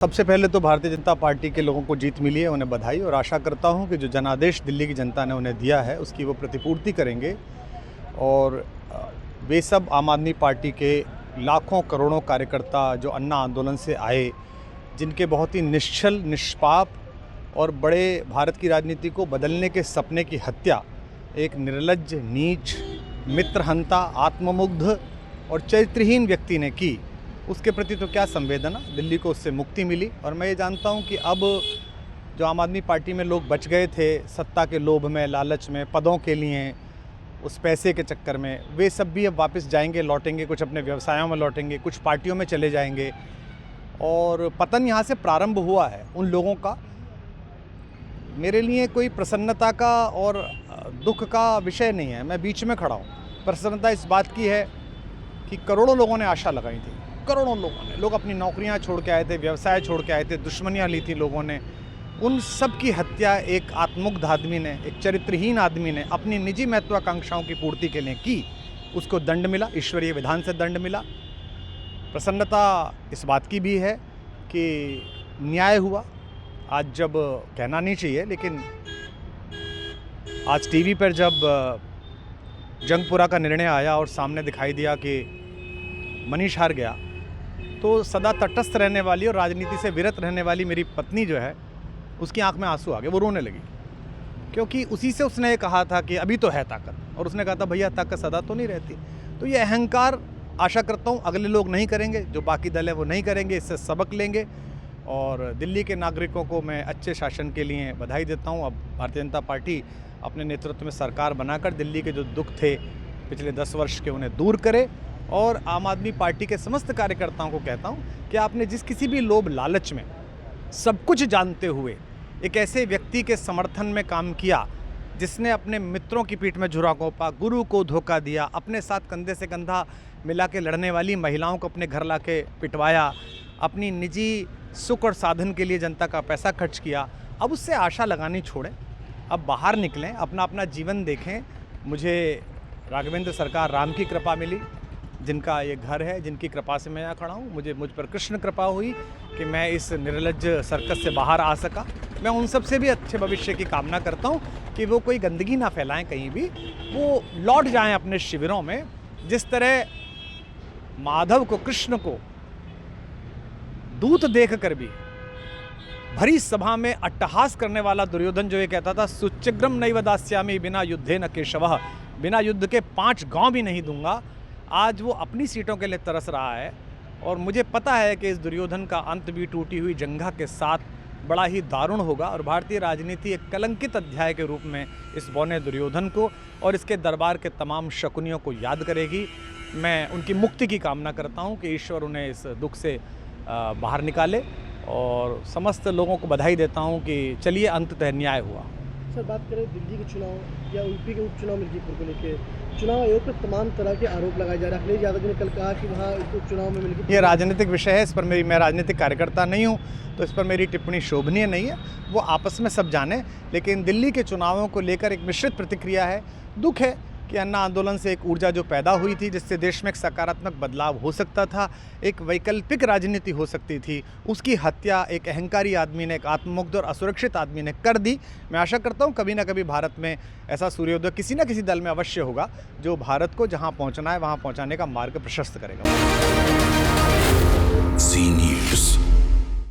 सबसे पहले तो भारतीय जनता पार्टी के लोगों को जीत मिली है, उन्हें बधाई। और आशा करता हूं कि जो जनादेश दिल्ली की जनता ने उन्हें दिया है उसकी वो प्रतिपूर्ति करेंगे। और वे सब आम आदमी पार्टी के लाखों करोड़ों कार्यकर्ता जो अन्ना आंदोलन से आए, जिनके बहुत ही निश्चल, निष्पाप और बड़े भारत की राजनीति को बदलने के सपने की हत्या एक निर्लज्ज, नीच, मित्रहंता, आत्ममुग्ध और चरित्रहीन व्यक्ति ने की, उसके प्रति तो क्या संवेदना। दिल्ली को उससे मुक्ति मिली। और मैं ये जानता हूँ कि अब जो आम आदमी पार्टी में लोग बच गए थे सत्ता के लोभ में, लालच में, पदों के लिए, उस पैसे के चक्कर में, वे सब भी अब वापस जाएंगे, लौटेंगे, कुछ अपने व्यवसायों में लौटेंगे, कुछ पार्टियों में चले जाएंगे। और पतन यहाँ से प्रारंभ हुआ है उन लोगों का। मेरे लिए कोई प्रसन्नता का और दुख का विषय नहीं है, मैं बीच में खड़ा हूँ। प्रसन्नता इस बात की है कि करोड़ों लोगों ने आशा लगाई थी, करोड़ों लोगों ने, लोग अपनी नौकरियां छोड़ के आए थे, व्यवसाय छोड़ के आए थे, दुश्मनियां ली थी लोगों ने। उन सब की हत्या एक आत्ममुग्ध आदमी ने, एक चरित्रहीन आदमी ने अपनी निजी महत्वाकांक्षाओं की पूर्ति के लिए की। उसको दंड मिला, ईश्वरीय विधान से दंड मिला। प्रसन्नता इस बात की भी है कि न्याय हुआ। आज जब कहना नहीं चाहिए, लेकिन आज टीवी पर जब जंगपुरा का निर्णय आया और सामने दिखाई दिया कि मनीष हार गया, तो सदा तटस्थ रहने वाली और राजनीति से विरत रहने वाली मेरी पत्नी जो है, उसकी आंख में आंसू आ गए, वो रोने लगी। क्योंकि उसी से उसने कहा था कि अभी तो है ताकत, और उसने कहा था भैया ताकत सदा तो नहीं रहती। तो ये अहंकार आशा करता हूँ अगले लोग नहीं करेंगे, जो बाकी दल है वो नहीं करेंगे, इससे सबक लेंगे। और दिल्ली के नागरिकों को मैं अच्छे शासन के लिए बधाई देता हूँ। अब भारतीय जनता पार्टी अपने नेतृत्व में सरकार बनाकर दिल्ली के जो दुख थे पिछले 10 वर्ष के, उन्हें दूर करे। और आम आदमी पार्टी के समस्त कार्यकर्ताओं को कहता हूं कि आपने जिस किसी भी लोभ लालच में, सब कुछ जानते हुए एक ऐसे व्यक्ति के समर्थन में काम किया जिसने अपने मित्रों की पीठ में झुरा घोंपा, गुरु को धोखा दिया, अपने साथ कंधे से कंधा मिला के लड़ने वाली महिलाओं को अपने घर ला के पिटवाया, अपनी निजी सुख और साधन के लिए जनता का पैसा खर्च किया, अब उससे आशा लगानी छोड़ें। अब बाहर निकलें, अपना अपना जीवन देखें। मुझे राघवेंद्र सरकार राम की कृपा मिली, जिनका ये घर है, जिनकी कृपा से मैं यहाँ खड़ा हूँ। मुझ पर कृष्ण कृपा हुई कि मैं इस निर्लज्ज सर्कस से बाहर आ सका। मैं उन सब से भी अच्छे भविष्य की कामना करता हूँ कि वो कोई गंदगी ना फैलाएं कहीं भी, वो लौट जाएं अपने शिविरों में। जिस तरह माधव को, कृष्ण को दूत देख कर भी भरी सभा में अट्टहास करने वाला दुर्योधन जो ये कहता था, सुचिग्रम नैव दास्यामि बिना युद्धे न केशवः, बिना युद्ध के 5 गांव भी नहीं दूंगा, आज वो अपनी सीटों के लिए तरस रहा है। और मुझे पता है कि इस दुर्योधन का अंत भी टूटी हुई जंघा के साथ बड़ा ही दारुण होगा। और भारतीय राजनीति एक कलंकित अध्याय के रूप में इस बौने दुर्योधन को और इसके दरबार के तमाम शकुनियों को याद करेगी। मैं उनकी मुक्ति की कामना करता हूं कि ईश्वर उन्हें इस दुख से बाहर निकाले। और समस्त लोगों को बधाई देता हूं कि चलिए अंततः न्याय हुआ। सर, बात करें दिल्ली के चुनाव या यूपी के उपचुनाव मिर्ज़ापुर को लेकर, चुनाव आयोग पर तमाम तरह के आरोप लगाए जा रहे हैं। अखिलेश यादव ने कल कहा कि वहाँ उपचुनाव में मिलकर, ये राजनीतिक विषय है, इस पर मैं राजनीतिक कार्यकर्ता नहीं हूँ, तो इस पर मेरी टिप्पणी शोभनीय नहीं है। वो आपस में सब जाने। लेकिन दिल्ली के चुनावों को लेकर एक मिश्रित प्रतिक्रिया है। दुख है कि अन्ना आंदोलन से एक ऊर्जा जो पैदा हुई थी, जिससे देश में एक सकारात्मक बदलाव हो सकता था, एक वैकल्पिक राजनीति हो सकती थी, उसकी हत्या एक अहंकारी आदमी ने, एक आत्ममुग्ध और असुरक्षित आदमी ने कर दी। मैं आशा करता हूँ कभी ना कभी भारत में ऐसा सूर्योदय किसी न किसी दल में अवश्य होगा, जो भारत को जहाँ पहुँचना है वहाँ पहुँचाने का मार्ग प्रशस्त करेगा। सी न्यूज़।